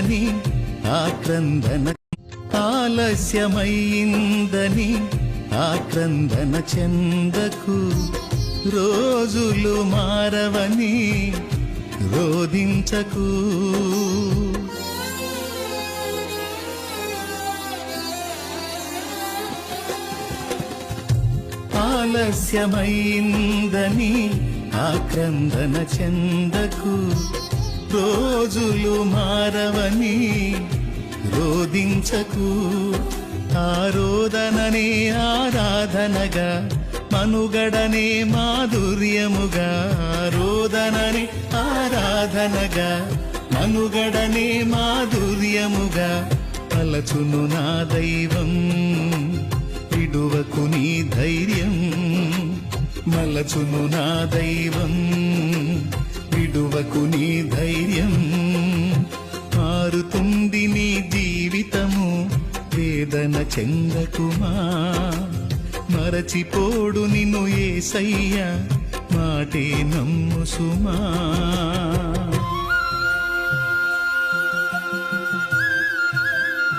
ఆలస్యమైందని ఆక్రందన ఆలస్యమైందని ఆక్రందన చెందకు రోజులు మారవని రోదించకు ఆలస్యమైందని ఆక్రందన చెందకు రోజులు మారవని రోదించకు ఆరోదననే ఆరాధనగా మనుగడనే మాధుర్యముగా ఆరోదననే ఆరాధనగా మనుగడనే మాధుర్యముగా పలచును నా దైవం విడువకు నీ ధైర్యం మలచును నా దైవం విడువకు నీ ధైర్యం మారుతుంది నీ జీవితము వేదన చెందకుమా మరచిపోడు నిన్ను యేసయ్య మాటే నమ్ము సుమా